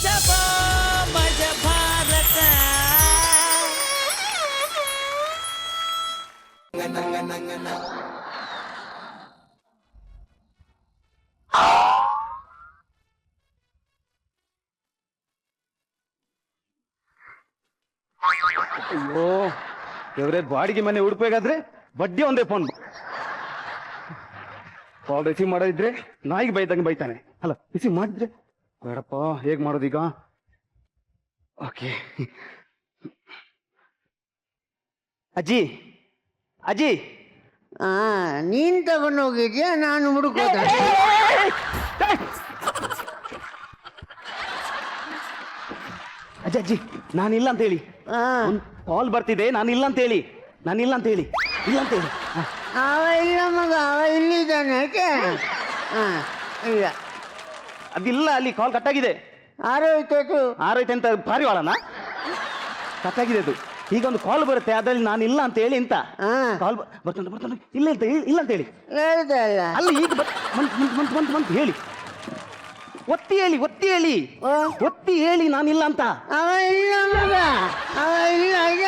ಮಜಬಾ ಮಜ ಭಾರತ ಅಯ್ಯೋ ದೇವ್ರೆ, ಬಾಡಿಗೆ ಮನೆ ಹುಡುಕ್ಬೇಕಾದ್ರೆ ಬಡ್ಡಿ ಒಂದೇ ಫೋನ್ ಕಾಲ್ ರಿಸೀವ್ ಮಾಡೋದಿದ್ರೆ ನಾಯಿಗೆ ಬೈದಂಗೆ ಬೈತಾನೆ. ಅಲ್ಲ, ರಿಸೀವ್ ಮಾಡಿದ್ರೆ ಬೇಡಪ್ಪ, ಹೇಗ್ ಮಾಡೋದೀಗ? ಓಕೆ. ಅಜ್ಜಿ ಅಜ್ಜಿ, ನೀನ್ ತಗೊಂಡು ಹೋಗಿದ್ಯಾ? ನಾನು ಹುಡುಕೋದ. ಅಜ್ಜಿ ಅಜ್ಜಿ, ನಾನಿಲ್ಲ ಅಂತ ಹೇಳಿ. ಕಾಲ್ ಬರ್ತಿದೆ, ನಾನಿಲ್ಲ ಅಂತ ಹೇಳಿ. ನಾನಿಲ್ಲ ಅಂತ ಹೇಳಿ. ಇಲ್ಲ ಅಂತ ಹೇಳಿ. ಅವ ಇಲ್ಲ ಮಗ, ಅವ ಇಲ್ಲಿದ್ದಾನೆ. ಯಾಕೆ? ಇಲ್ಲ, ಅದಿಲ್ಲ, ಅಲ್ಲಿ ಕಾಲ್ ಕಟ್ಟಾಗಿದೆ. ಆರೋಯ್ತು. ಆರೋಯ್ತು ಅಂತ ಪಾರಿವಾಳನ ಕಟ್ಟಾಗಿದೆ ಅದು. ಈಗ ಒಂದು ಕಾಲ್ ಬರುತ್ತೆ, ಅದ್ರಲ್ಲಿ ನಾನಿಲ್ಲ ಅಂತ ಹೇಳಿ ಅಂತ ಕಾಲ್ ಬರ್ತಾನೆ. ಇಲ್ಲ ಅಂತ ಇಲ್ಲ ಅಂತ ಹೇಳಿ. ಹೇಳ್ದಲ್ಲ. ಅಲ್ಲ, ಈಗ ಬಂತು ಹೇಳಿ. ಒತ್ತಿ ಹೇಳಿ ಒತ್ತಿ ಹೇಳಿ ನಾನಿಲ್ಲ ಅಂತ. ಅವ ಇಲ್ಲ ಮಗ, ಅವ ಇಲ್ಲ.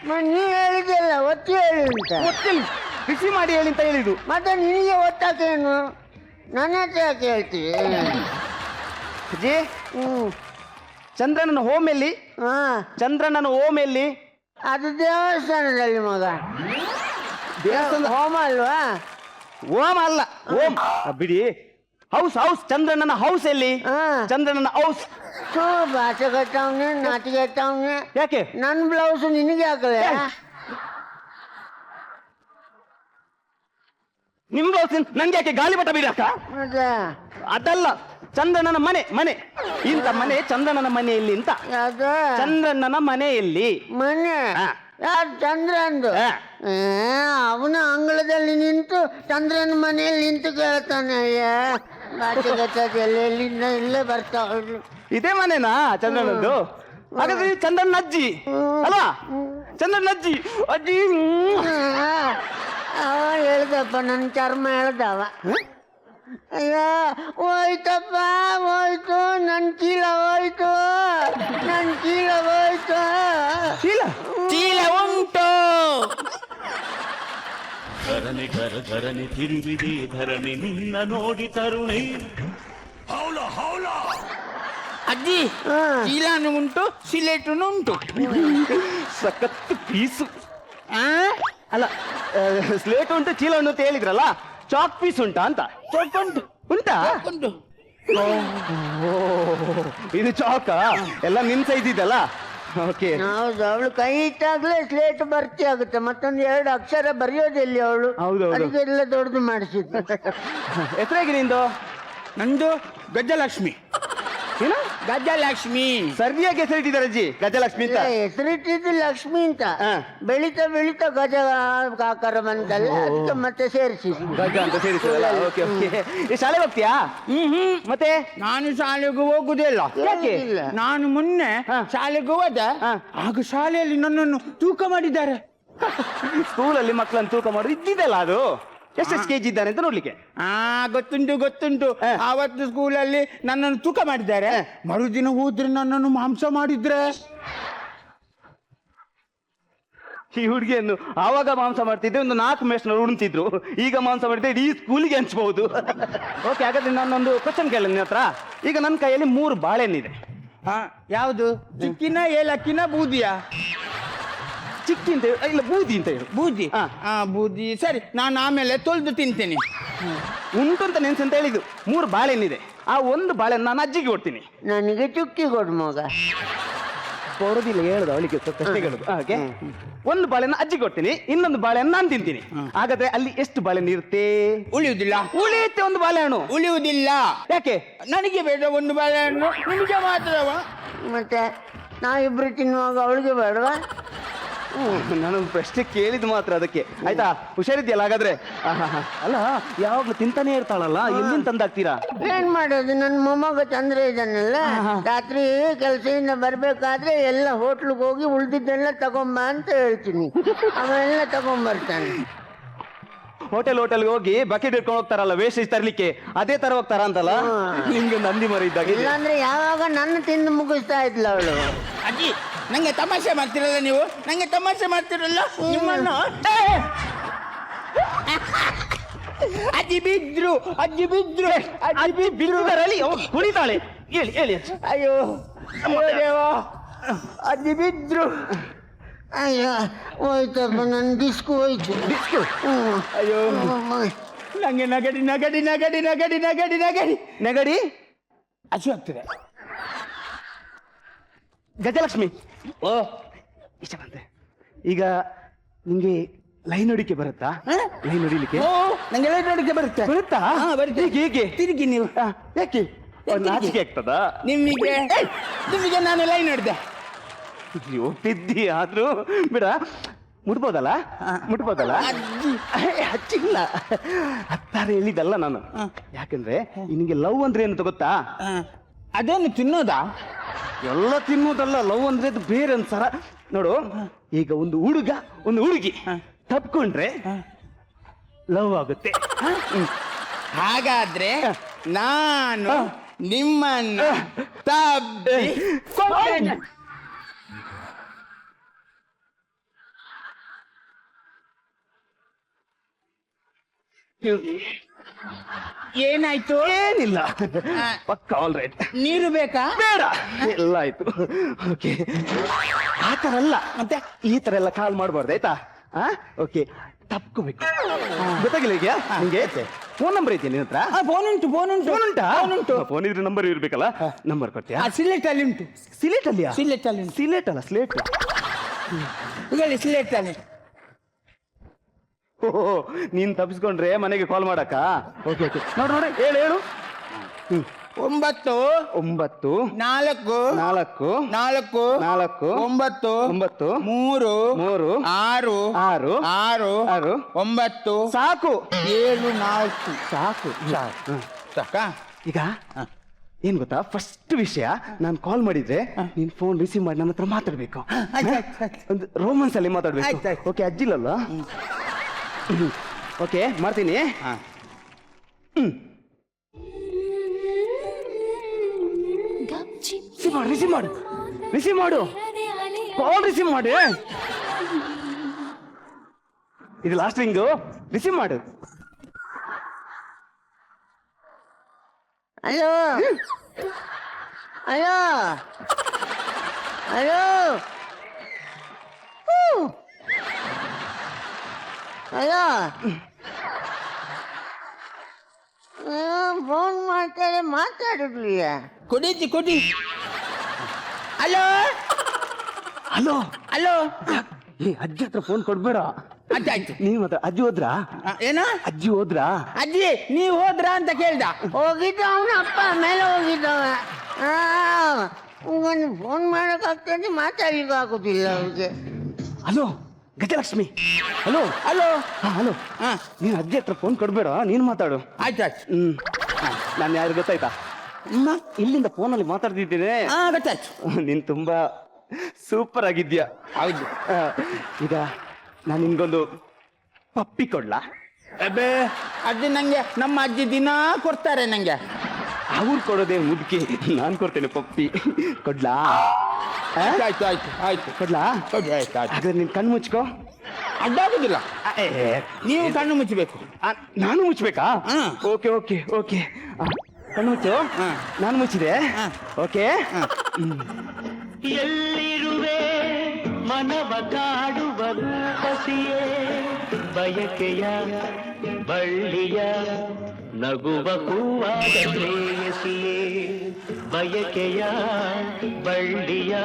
ನೀ ಹೇಳಿದ್ದಲ್ಲ ಒತ್ತಿ ಹೇಳಿ ಅಂತ. ಒತ್ತಿಲ್ಲ, ಬಿಸಿ ಮಾಡಿ ಹೇಳಿ ಅಂತ ಹೇಳಿದ್ದು. ಮತ್ತೆ ನಿನಗೆ ಒತ್ತಾಕೇನು? ನನ್ನ ಹತ್ರ ಯಾಕೆ ಹೇಳ್ತೀವಿ? ಅಜ್ಜಿ, ಚಂದ್ರನ ಹೋಮ್ ಎಲ್ಲಿ? ಚಂದ್ರನ ಹೋಮ್ ಎಲ್ಲಿ? ಅದು ದೇವಸ್ಥಾನದಲ್ಲಿ ಮಗ. ದೇವಸ್ಥಾನ ಹೋಮ ಅಲ್ವಾ? ಓಂ ಅಲ್ಲ, ಓಂ ಬಿಡಿ. ಹೌಸ್ ಚಂದ್ರನ ಹೌಸ್ ಎಲ್ಲಿ? ಚಂದ್ರನ ಹೌಸ್. ಭಾಷೆ ಕಟ್ಟವ್ನೆ, ನಾಟಿಗೆ ಕಟ್ಟವ್ನೆ. ಯಾಕೆ ನನ್ ಬ್ಲೌಸ್ ನಿನಗೆ ಹಾಕಲೆ? ನಿಮ್ ಬ್ಲೌಸ್ ನನ್ಗೆ ಯಾಕೆ ಗಾಳಿ ಬಟ್ಟ ಬಿಡಕ್ಕ? ಅದಲ್ಲ, ಚಂದ್ರನ ಮನೆ ಇಂತ ಮನೆ. ಚಂದ್ರನ ಮನೆಯಲ್ಲಿ ಅಂತ. ಚಂದ್ರನ ಮನೆಯಲ್ಲಿ ಮನೆ ಯಾರು? ಚಂದ್ರಂದು. ಅವನ ಅಂಗಳದಲ್ಲಿ ನಿಂತು ಚಂದ್ರನ ಮನೆಯಲ್ಲಿ ನಿಂತು ಕೇಳ್ತಾನೆ. ಎಲ್ಲಿಂದ ಇಲ್ಲೇ ಬರ್ತಾವ. ಇದೇ ಮನೆನಾ ಚಂದ್ರನದ್ದು? ಹಾಗಾದ್ರೆ ಚಂದ್ರನ ಅಜ್ಜಿ ಅಲ್ವಾ? ಚಂದ್ರನ ಅಜ್ಜಿ. ಅವ ಹೇಳ್ದಪ್ಪ, ನನ್ನ ಚರ್ಮ ಹೇಳ್ದವ. ಅಯ್ಯೋ ಹೋಯ್ತಪ್ಪ, ಹೋಯ್ತು ನನ್ನ ಚೀಲ, ಹೋಯ್ತು ನನ್ನ ಚೀಲ, ಹೋಯ್ತು. ಚೀಲ ಉಂಟು. ಧರಣಿ ತಿರುವಿದೆ ಧರಣಿ ನಿನ್ನ ನೋಡಿ ತರುಣಿ. ಅಜ್ಜಿ, ಚೀಲಾನು ಉಂಟು, ಸಿಲೇಟುನು ಉಂಟು. ಸಖತ್ ಪೀಸು. ಅಲ್ಲ, ಸ್ಲೇಟ್ ಉಂಟು, ಚೀಲ ಉಂಟು ಅಂತ ಹೇಳಿದ್ರಲ್ಲ. ಚಾಕ್ ಪೀಸ್ ಉಂಟಾ ಅಂತ? ಚಾಕ್ ಉಂಟಾ? ಉಂಟು. ಇದು ಚಾಕ ಎಲ್ಲ ನಿನ್ ಸೈಜ್ ಇದಲ್ಲ. ಓಕೆ. ಹೌದು, ಅವಳು ಕೈ ಇಟ್ಟಾಗ್ಲೇ ಸ್ಲೇಟ್ ಭರ್ತಿ ಆಗುತ್ತೆ. ಮತ್ತೊಂದು 2 ಅಕ್ಷರ ಬರೆಯೋದಿಲ್ಲ ಅವಳು. ಅದಕ್ಕೆಲ್ಲ ದೊಡ್ಡದು ಮಾಡಿಸಿದ್ದು. ಹೆಸರಾಗಿ ನಿಂದು? ನಂದು ಗಜಲಕ್ಷ್ಮಿ. ಏನು? ಗಜಲಕ್ಷ್ಮಿ. ಸರಿಯಾಗಿ ಹೆಸರಿಟ್ಟಿದ್ದಾರೆ ಅಜ್ಜಿ, ಗಜಲಕ್ಷ್ಮಿ ಅಂತ. ಹೆಸರಿಟ್ಟಿದ್ದು ಲಕ್ಷ್ಮಿ ಅಂತ. ಬೆಳಿತಾ ಗಜ ಆಕಾರ ಬಂತಲ್ಲ, ಅದಕ್ಕೆ ಮತ್ತೆ ಸೇರಿಸಿ ಗಜ ಅಂತ ಸೇರಿಸಲ್ಲ. Okay okay. ಈ ಶಾಲೆ ಹೋಗ್ತೀಯಾ? ಮತ್ತೆ ನಾನು ಶಾಲೆಗೂ ಹೋಗುದಿಲ್ಲ. ಯಾಕೆ? ನಾನು ಮೊನ್ನೆ ಶಾಲೆಗೂ ಹೋದ. ಆಗ ಶಾಲೆಯಲ್ಲಿ ನನ್ನನ್ನು ತೂಕ ಮಾಡಿದ್ದಾರೆ. ಸ್ಕೂಲಲ್ಲಿ ಮಕ್ಕಳನ್ನು ತೂಕ ಮಾಡೋದು ಇದ್ದಿದ್ದಲ್ಲ. ಅದು ಎಷ್ಟು ಕೆಜಿ ಇದ್ದಾನೆ ಅಂತ ನೋಡ್ಲಿಕ್ಕೆ. ಗೊತ್ತುಂಟು. ಆವತ್ತು ಸ್ಕೂಲಲ್ಲಿ ನನ್ನನ್ನು ತೂಕ ಮಾಡಿದ್ದಾರೆ. ಮರುದಿನ ಹೋದ್ರೆ ನನ್ನನ್ನು ಮಾಂಸ ಮಾಡಿದ್ರೆ. ಈ ಹುಡುಗಿಯನ್ನು ಆವಾಗ ಮಾಂಸ ಮಾಡ್ತಿದ್ದೆ, ಒಂದು 4 ಮೇಷ್ನವ್ರು ಉಣ್ತಿದ್ರು. ಈಗ ಮಾಂಸ ಮಾಡಿದ್ರೆ ಇಡೀ ಸ್ಕೂಲಿಗೆ ಹಂಚ್ಬಹುದು. ಓಕೆ, ಹಾಗಾದ್ರೆ ನಾನೊಂದು ಕ್ವಶನ್ ಕೇಳ ನಿನ್ನ ಹತ್ರ. ಈಗ ನನ್ನ ಕೈಯಲ್ಲಿ 3 ಬಾಳೆಹಣ್ಣಿದೆ. ಯಾವುದು? ಚಿಕ್ಕಿನ, ಏಲಕ್ಕಿನ, ಬೂದಿಯಾ? ಚಿಕ್ಕಿ ಅಂತ ಹೇಳಿ, ಇಲ್ಲ ಬೂದಿ ಅಂತ ಹೇಳು. ಬೂದಿ. ಬೂದಿ ಸರಿ, ನಾನು ಆಮೇಲೆ ತೊಳೆದು ತಿಂತೇನೆ. ಉಂಟು ಅಂತ ನೆನ್ಸು ಅಂತ ಹೇಳಿದ್ದು. 3 ಬಾಳೆಹಣ್ಣಿದೆ. ಆ ಒಂದು ಬಾಳೆಹಣ್ಣು ನಾನು ಅಜ್ಜಿಗೆ ಕೊಡ್ತೀನಿ. ನನಗೆ ಚುಕ್ಕಿ ಕೊಡು ಮಗ. ಕೊಡೋದಿಲ್ಲ, ಹೇಳುದು ಅವಳಿಗೆ ಪ್ರಶ್ನೆ ಹೇಳುದು. ಹಾಗೆ ಒಂದು ಬಾಳೆಹಣ್ಣು ಅಜ್ಜಿ ಕೊಡ್ತೀನಿ, ಇನ್ನೊಂದು ಬಾಳೆಹಣ್ಣು ನಾನು ತಿಂತೀನಿ. ಹಾಗಾದ್ರೆ ಅಲ್ಲಿ ಎಷ್ಟು ಬಾಳೆಹಣ್ಣು ಇರುತ್ತೆ? ಉಳಿಯುವುದಿಲ್ಲ. ಉಳಿಯುತ್ತೆ ಒಂದು ಬಾಳೆಹಣ್ಣು. ಉಳಿಯುವುದಿಲ್ಲ. ಯಾಕೆ? ನನಗೆ ಬೇಡ ಒಂದು ಬಾಳೆಹಣ್ಣು, ನಿಮಗೆ ಮಾತ್ರವ. ಮತ್ತೆ ನಾವಿಬ್ರು ತಿನ್ನುವಾಗ ಅವಳಿಗೆ ಬೇಡವಾ? ನಾನೊಂದು ಪ್ರಶ್ನೆ ಕೇಳಿದ್ ಮಾತ್ರ, ಅದಕ್ಕೆ. ಆಯ್ತಾ? ಹುಷಾರಿದ್ಯಲ್ಲ ಹಾಗಾದ್ರೆ? ಅಲ್ಲ, ಯಾವಾಗ್ಲೂ ತಿಂತಾನೆ ಇರ್ತಾಳಲ್ಲ, ಎಲ್ಲಿಂದ ತಂದಾಕ್ತೀರಾ? ಏನ್ ಮಾಡೋದು, ನನ್ನ ಮೊಮ್ಮಗ ಚಂದ್ರ ಇದ್ದಾನಲ್ಲ, ರಾತ್ರಿ ಕೆಲಸದಿಂದ ಬರ್ಬೇಕಾದ್ರೆ ಎಲ್ಲ ಹೋಟ್ಲಿಗೆ ಹೋಗಿ ಉಳ್ದಿದ್ದೆಲ್ಲ ತಗೊಂಬ ಅಂತ ಹೇಳ್ತೀನಿ. ಅವೆಲ್ಲ ತಗೊಂಬರ್ತಾನೆ. ಹೋಟೆಲ್ಗೆ ಹೋಗಿ ಬಕೆಟ್ ಇಟ್ಕೊಂಡು ಹೋಗ್ತಾರಲ್ಲ ವೇಸ್ಟೇಜ್ ತರ್ಲಿಕ್ಕೆ, ಅದೇ ತರ ಹೋಗ್ತಾರ ಅಂತಲ್ಲ ನಿಮ್ಗೆ ನಂದಿ ಮರ ಇದ್ದಾಗ. ಇಲ್ಲಾಂದ್ರೆ ಯಾವಾಗ ನನ್ನ ತಿಂದು ಮುಗಿಸ್ತಾ ಇದ್ಲ ಅವಳು. ಅಜ್ಜಿ ನಂಗೆ ತಮಾಷೆ ಮಾಡ್ತಿರಲ್ಲ ನೀವು, ನಂಗೆ ತಮಾಷೆ ಮಾಡ್ತಿರಲ್ಲ ನಿಮ್ಮನ್ನು. ಅಜ್ಜಿ ಬಿದ್ರು, ಅಜ್ಜಿ ಬಿದ್ರು, ಅಜ್ಜಿ ಬಿರುಗಾರಲ್ಲಿ ಕುಣಿತಾಳೆ. ಹೇಳಿ ಹೇಳಿ. ಅಯ್ಯೋ ದೇವ, ಅಜ್ಜಿ ಬಿದ್ರು. ಅಯ್ಯೋ ಹೋಯ್ತಪ್ಪ, ನನ್ನ ಡಿಸ್ಕು ಹೋಯ್ತು. ಡಿಸ್ಕು? ಅಯ್ಯೋ ನಂಗೆ ನಗಡಿ ನಗಡಿ ನಗಡಿ ನಗಡಿ ನಗಡಿ ನಗಡಿ ನೆಗಡಿ ಹಸು ಆಗ್ತದೆ. ಗಜಲಕ್ಷ್ಮಿ, ಓ ಇಷ್ಟ ಬಂತೆ. ಈಗ ನಿಂಗೆ ಲೈನ್ ಹೊಡಿಕೆ ಬರುತ್ತಾ? ಲೈನ್ ಹೊಡಿಲಿಕ್ಕೆ ಓ ನಂಗೆ ನೋಡಕ್ಕೆ ಬರುತ್ತೆ. ಬರುತ್ತಾ? ಹಾ, ಬರುತ್ತೆ. ಹೇಗೆ? ತಿರುಗಿ ನೀವು. ಯಾಕೆ ನಾಚಿಕೆ ಆಗ್ತದ ನಿಮಗೆ ನಾನು ಲೈನ್ ನೋಡಿದೆ. ಒಪ್ಪಿದ್ದಿ ಆದ್ರೂ ಬಿಡ. ಮುಟ್ಬೋದಲ್ಲ? ಮುಟ್ಬೋದಲ್ಲ? ಹಚ್ಚಿಲ್ಲ ಹತ್ತಾರೆ ಹೇಳಿದಲ್ಲ ನಾನು. ಯಾಕಂದ್ರೆ ನಿನಗೆ ಲವ್ ಅಂದ್ರೆ ಏನು ಗೊತ್ತಾ? ಅದೇನು ತಿನ್ನೋದಾ? ಎಲ್ಲ ತಿನ್ನೋದಲ್ಲ, ಲವ್ ಅಂದ್ರೆ ಅದು ಬೇರೆ ಅನ್ಸಾರ. ನೋಡು, ಈಗ ಒಂದು ಹುಡುಗ ಒಂದು ಹುಡುಗಿ ತಪ್ಕೊಂಡ್ರೆ ಲವ್ ಆಗುತ್ತೆ. ಹಾಗಾದ್ರೆ ನಾನು ನಿಮ್ಮನ್ನು ತಬ್ಬಿ ಕೊಂಡೆ. ಏನಾಯ್ತು? ಏನಿಲ್ಲ, ಪಕ್ಕ ಆಲ್ ರೈಟ್. ನೀರು ಬೇಕಾ? ಬೇಡ, ಎಲ್ಲ ಆಯ್ತು. ಓಕೆ, ಆ ತರ ಅಲ್ಲ, ಮತ್ತೆ ಈ ತರ ಎಲ್ಲ ಕಾಲ್ ಮಾಡಬಾರ್ದು ಆಯ್ತಾ? ಓಕೆ, ತಪ್ಕೋಬೇಕು. ಗೊತ್ತಾಗಿಲ್ಲ ಈಗ ನಿಂಗೆ? ಫೋನ್ ನಂಬರ್ ಐತೆ ನಿನ್ನ ಹತ್ರ? ಫೋನ್ ಉಂಟು, ಫೋನ್ ಉಂಟು. ಫೋನ್ ಉಂಟಾ? ಫೋನ್ ಉಂಟು. ಫೋನ್ ಇದ್ರೆ ನಂಬರ್ ಇರ್ಬೇಕಲ್ಲ. ನಂಬರ್ ಕೊಡ್ತೀಯಾ? ಸಿಲೆಟ್ ಅಲ್ಲಿ ಉಂಟು. ಸಿಲೇಟ್ ಅಲ್ಲಿಯಾ? ಸಿಲೆಟ್ ಅಲ್ಲಿ ಉಂಟು. ಸಿಲೇಟ್ ಅಲ್ಲ, ಸ್ಲೇಟ್. ಈಗ ಸಿಲೆಟ್ ಅಲ್ಲಿ. ಓಹೋ, ನೀನ್ ತಪ್ಪಿಸ್ಕೊಂಡ್ರೆ ಮನೆಗೆ ಕಾಲ್ ಮಾಡಕ್ಕ? ಓಕೆ ಓಕೆ, ನೋಡು ನೋಡಿ, ಹೇಳು ಹೇಳು. 9 9 4 4 4 4 9 9 3 3 6 6 6 6 9 ಸಾಕು 7 4 ಸಾಕು. ಸಾಕಾ? ಈಗ ಏನ್ ಗೊತ್ತಾ, ಫಸ್ಟ್ ವಿಷಯ, ನಾನು ಕಾಲ್ ಮಾಡಿದ್ರೆ ನೀನ್ ಫೋನ್ ರಿಸೀವ್ ಮಾಡಿ ನನ್ನ ಹತ್ರ ಮಾತಾಡ್ಬೇಕು. ಒಂದು ರೋಮನ್ಸ್ ಅಲ್ಲಿ ಮಾತಾಡ್ಬೇಕು. ಓಕೆ, ಅಜ್ಜಿಲ್ಲಲ್ಲ? ಓಕೆ, ಮಾಡ್ತೀನಿ. ರಿಸೀವ್ ಮಾಡು, ರಿಸೀವ್ ಮಾಡು, ಕಾಲ್ ರಿಸೀವ್ ಮಾಡಿ. ಇದು ಲಾಸ್ಟ್ ರಿಂಗು, ರಿಸೀವ್ ಮಾಡು. ಅಯ್ಯೋ ಅಯ್ಯೋ ಅಯ್ಯೋ ಅಯ್ಯೋ ಫೋನ್ ಮಾಡ್ತಾರೆ, ಮಾತಾಡಿರ್ಲಿಯ? ಕೊಡಿ ಕೊಡಿ. Hello hello hello. ಏ, ಅಜ್ಜಿ ಹತ್ರ ಫೋನ್ ಕೊಡ್ಬೇಡ. ಆಯ್ತು. ನೀವ್ ಮಾತ್ರ. ಅಜ್ಜಿ ಹೋದ್ರಾ? ಏನು? ಅಜ್ಜಿ ಹೋದ್ರಾ? ಅಜ್ಜಿ ನೀವು ಹೋದ್ರಾ ಅಂತ ಕೇಳ್ದ. ಹೋಗಿದ್ದ ಅವನ ಅಪ್ಪ ಮೇಲೆ ಹೋಗಿದ್ದವ. ಒಂದು ಫೋನ್ ಮಾಡೋಕ್ಕಾಗ್ತದೆ, ಮಾತಾಡ್ಲಿಕ್ಕೆ ಆಗುದಿಲ್ಲ ಅವ್ರಿಗೆ. Hello Gajalakshmi. Hello hello. Hello. ನೀನ್ ಅಜ್ಜಿ ಹತ್ರ ಫೋನ್ ಕೊಡ್ಬೇಡ, ನೀನ್ ಮಾತಾಡು. ಆಯ್ತು. ನಾನು ಯಾರು ಗೊತ್ತಾಯ್ತಾ? ಇಲ್ಲಿಂದ ಫೋನಲ್ಲಿ ಮಾತಾಡ್ತಿದ್ದೇನೆ. ಗೊತ್ತಾಯ್ತು. ನೀನ್ ತುಂಬಾ ಸೂಪರ್ ಆಗಿದ್ಯಾ. ಹೌದು. ಈಗ ನಾನು ನಿನ್ಗೊಂದು ಪಪ್ಪಿ ಕೊಡ್ಲಾ? ಅಬ್ಬೇ, ಅದು ನಂಗೆ ನಮ್ಮ ಅಜ್ಜಿ ದಿನಾ ಕೊಡ್ತಾರೆ ನಂಗೆ. ಅವ್ರು ಕೊಡೋದೇ ಮುದುಕಿ, ನಾನ್ ಕೊಡ್ತೇನೆ ಪಪ್ಪಿ. ಕೊಡ್ಲಾ? ಆಯ್ತು ಆಯ್ತು ಆಯ್ತು. ಕೊಡ್ಲಾ? ಕೊಡಿ. ಆಯ್ತು ಆಯ್ತು. ಹಾಗಾದ್ರೆ ನೀನ್ ಕಣ್ಣು ಮುಚ್ಕೋ. ಅಡ್ಡಾಗುದಿಲ್ಲ, ನೀವು ಕಣ್ಣು ಮುಚ್ಚಬೇಕು. ನಾನು ಮುಚ್ಚಬೇಕಾ? ಹಾ. ಓಕೆ ಓಕೆ ಓಕೆ, ಕಣ್ಣು ಮುಚ್ಚು. ನಾನು ಮುಚ್ಚಿದೆ. ಓಕೆ. ಎಲ್ಲಿರುವೆ ಮನವ ಕಾಡುವ ರೂಪಸಿಯೇ, ಬಯಕೆಯ ಬಳ್ಳಿಯ ನಗುವ ಹೂವಾದ ಪ್ರೇಯಸಿಯೇ, ಬಯಕೆಯ ಬಳ್ಳಿಯ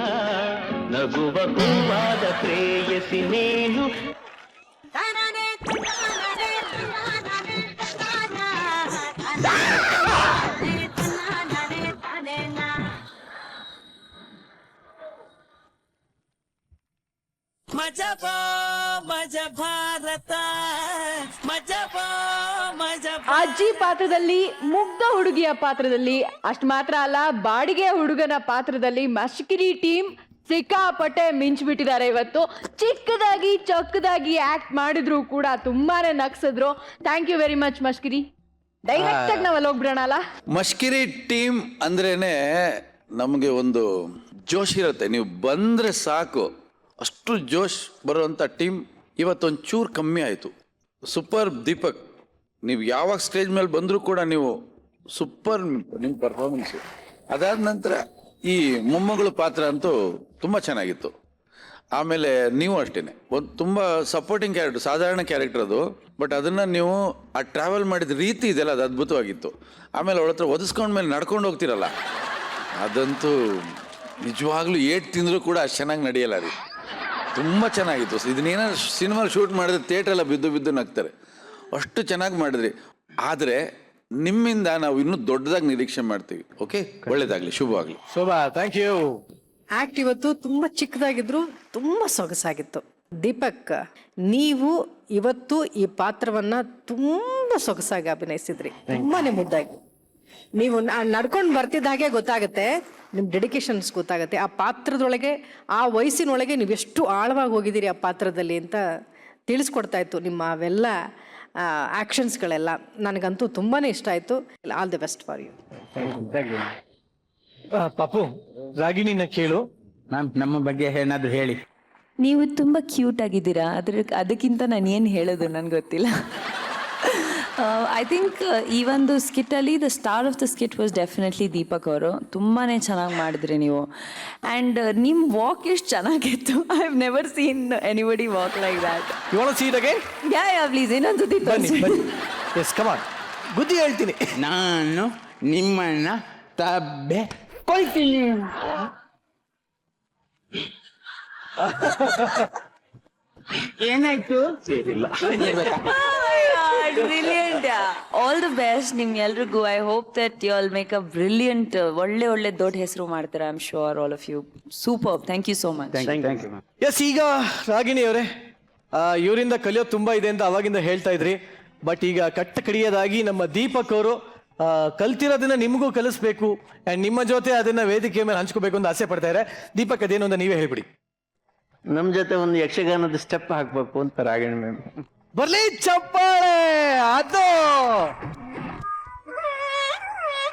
ನಗುವ ಹೂವಾದ ಪ್ರೇಯಸಿ ನೀನು. ಅಜ್ಜಿ ಪಾತ್ರದಲ್ಲಿ, ಮುಗ್ಧ ಹುಡುಗಿಯ ಪಾತ್ರದಲ್ಲಿ, ಅಷ್ಟು ಮಾತ್ರ ಅಲ್ಲ ಬಾಡಿಗೆ ಹುಡುಗನ ಪಾತ್ರದಲ್ಲಿ ಮಶ್ಕಿರಿ ಟೀಮ್ ಸಿಕ್ಕಾಪಟ್ಟೆ ಮಿಂಚ್ಬಿಟ್ಟಿದ್ದಾರೆ ಇವತ್ತು. ಚಿಕ್ಕದಾಗಿ ಚೊಕ್ಕದಾಗಿ ಆಕ್ಟ್ ಮಾಡಿದ್ರು ಕೂಡ ತುಂಬಾನೇ ನಗ್ಸಿದ್ರು. ಥ್ಯಾಂಕ್ ಯು ವೆರಿ ಮಚ್ ಮಷ್ಕಿರಿ. ಡೈರೆಕ್ಟ್ ಆಗಿ ನಾವಲ್ಲಿ ಹೋಗ್ಬಿಡೋಣ ಅಲ್ಲ. ಮಷ್ಕಿರಿ ಟೀಮ್ ಅಂದ್ರೇನೆ ನಮಗೆ ಒಂದು ಜೋಶ್ ಇರುತ್ತೆ. ನೀವು ಬಂದರೆ ಸಾಕು, ಅಷ್ಟು ಜೋಶ್ ಬರುವಂಥ ಟೀಮ್ ಇವತ್ತೊಂದು ಚೂರು ಕಮ್ಮಿ ಆಯಿತು. ಸೂಪರ್ ದೀಪಕ್, ನೀವು ಯಾವಾಗ ಸ್ಟೇಜ್ ಮೇಲೆ ಬಂದರೂ ಕೂಡ ನೀವು ಸೂಪರ್ ನಿಮ್ಮ ಪರ್ಫಾರ್ಮೆನ್ಸು. ಅದಾದ ನಂತರ ಈ ಮೊಮ್ಮಗಳು ಪಾತ್ರ ಅಂತೂ ತುಂಬ ಚೆನ್ನಾಗಿತ್ತು. ಆಮೇಲೆ ನೀವು ಅಷ್ಟೇ ಒಂದು ತುಂಬ ಸಪೋರ್ಟಿಂಗ್ ಕ್ಯಾರೆಕ್ಟರ್, ಸಾಧಾರಣ ಕ್ಯಾರೆಕ್ಟರ್ ಅದು, ಬಟ್ ಅದನ್ನು ನೀವು ಆ ಟ್ರಾವೆಲ್ ಮಾಡಿದ ರೀತಿ ಇದೆಯಲ್ಲ ಅದು ಅದ್ಭುತವಾಗಿತ್ತು. ಆಮೇಲೆ ಅವಳ ಹತ್ರ ಒದಿಸ್ಕೊಂಡ್ಮೇಲೆ ನಡ್ಕೊಂಡು ಹೋಗ್ತಿರಲ್ಲ, ಅದಂತೂ ನಿಜವಾಗ್ಲೂ ಏಟ್ ತಿಂದರೂ ಕೂಡ ಅಷ್ಟು ಚೆನ್ನಾಗಿ ನಡೆಯಲ್ಲ ರೀ. ತುಂಬ ಚೆನ್ನಾಗಿತ್ತು. ಇದನ್ನೇನಾದ್ರು ಸಿನಿಮಾ ಶೂಟ್ ಮಾಡಿದ್ರೆ ಥಿಯೇಟ್ರೆಲ್ಲ ಬಿದ್ದು ಬಿದ್ದು ನಗ್ತಾರೆ, ಅಷ್ಟು ಚೆನ್ನಾಗಿ ಮಾಡಿದ್ರಿ. ಆದರೆ ನಿಮ್ಮಿಂದ ನಾವು ಇನ್ನೂ ದೊಡ್ಡದಾಗಿ ನಿರೀಕ್ಷೆ ಮಾಡ್ತೀವಿ. ಓಕೆ, ಒಳ್ಳೇದಾಗಲಿ, ಶುಭವಾಗಲಿ. Shobha, thank you. ಆಕ್ಟ್ ಇವತ್ತು ತುಂಬ ಚಿಕ್ಕದಾಗಿದ್ರು ತುಂಬ ಸೊಗಸಾಗಿತ್ತು. ದೀಪಕ್, ನೀವು ಇವತ್ತು ಈ ಪಾತ್ರವನ್ನ ತುಂಬ ಸೊಗಸಾಗಿ ಅಭಿನಯಿಸಿದ್ರಿ, ತುಂಬಾನೇ ಮುದ್ದಾಗಿ. ನೀವು ನಡ್ಕೊಂಡು ಬರ್ತಿದ್ದ ಹಾಗೆ ಗೊತ್ತಾಗುತ್ತೆ, ನಿಮ್ಮ ಡೆಡಿಕೇಶನ್ಸ್ ಗೊತ್ತಾಗುತ್ತೆ. ಆ ಪಾತ್ರದೊಳಗೆ, ಆ ವಯಸ್ಸಿನೊಳಗೆ ನೀವು ಎಷ್ಟು ಆಳವಾಗಿ ಹೋಗಿದ್ದೀರಿ ಆ ಪಾತ್ರದಲ್ಲಿ ಅಂತ ತಿಳಿಸ್ಕೊಡ್ತಾ ಇತ್ತು ನಿಮ್ಮ ಅವೆಲ್ಲ ಆ್ಯಕ್ಷನ್ಸ್ಗಳೆಲ್ಲ. ನನಗಂತೂ ತುಂಬಾ ಇಷ್ಟ ಆಯಿತು. All the best for you. ಪಾಪು, ರಾಗಿಣಿನ ಕೇಳು. ಮ್ಯಾಮ್, ನಮ್ಮ ಬಗ್ಗೆ ಏನಾದರೂ ಹೇಳಿ. ನೀವು ತುಂಬ ಕ್ಯೂಟ್ ಆಗಿದ್ದೀರಾ, ಅದಕ್ಕಿಂತ ನಾನು ಏನು ಹೇಳೋದು ನನಗೆ ಗೊತ್ತಿಲ್ಲ. ಐ ಥಿಂಕ್ ಈ ಒಂದು ಸ್ಕಿಟ್ಟಲ್ಲಿ the star of the skit was definitely Deepak ಅವರು. ತುಂಬಾ ಚೆನ್ನಾಗಿ ಮಾಡಿದ್ರಿ ನೀವು. ಆ್ಯಂಡ್ ನಿಮ್ಮ ವಾಕ್ ಎಷ್ಟು ಚೆನ್ನಾಗಿತ್ತು. I have never seen anybody walk like that. You want to see it again? Yeah please, ಇನ್ನೊಂದು ಬನ್ನಿ. ಎಸ್, ಕಮ್ ಆನ್, ಬುದ್ಧಿ ಹೇಳ್ತೀನಿ. ನಾನು ನಿಮ್ಮನ್ನ ತಬ್ಬೆ ಕೊಯ್ತೀನಿ. ಏನಾಯ್ತು? ಬ್ರಿಲಿಯಂಟ್. ಆಲ್ ದ ಬೆಸ್ಟ್ ನಿಮ್ಗೆಲ್ರಿಗೂ. I hope that you all make a brilliant, ಒಳ್ಳೆ ದೊಡ್ಡ ಹೆಸರು ಮಾಡ್ತಾರೆ. I am sure all of you. Super, thank you so much. Yes, ಈಗ ರಾಗಿಣಿ ಅವರೇ, ಇವರಿಂದ ಕಲಿಯೋದು ತುಂಬ ಇದೆ ಅಂತ ಅವಾಗಿಂದ ಹೇಳ್ತಾ ಇದ್ರಿ. ಬಟ್ ಈಗ ಕಟ್ಟ ಕಡಿಯೋದಾಗಿ ನಮ್ಮ ದೀಪಕ್ ಅವರು ಕಲ್ತಿರೋದನ್ನ ನಿಮಗೂ ಕಲಿಸ್ಬೇಕು, ಆ್ಯಂಡ್ ನಿಮ್ಮ ಜೊತೆ ಅದನ್ನ ವೇದಿಕೆ ಮೇಲೆ ಹಂಚ್ಕೋಬೇಕು ಅಂತ ಆಸೆ ಪಡ್ತಾ ಇದ್ದಾರೆ. ದೀಪಕ್, ಅದೇನು ಅಂತ ನೀವೇ ಹೇಳ್ಬಿಡಿ. ನಮ್ಮ ಜೊತೆ ಒಂದು ಯಕ್ಷಗಾನದ ಸ್ಟೆಪ್ ಹಾಕ್ಬೇಕು ಅಂತ ರಾಗಿಣಿ ಮ್ಯಾಮ್. ಬರ್ಲಿ ಚಪ್ಪಾಳೆ. ಅದು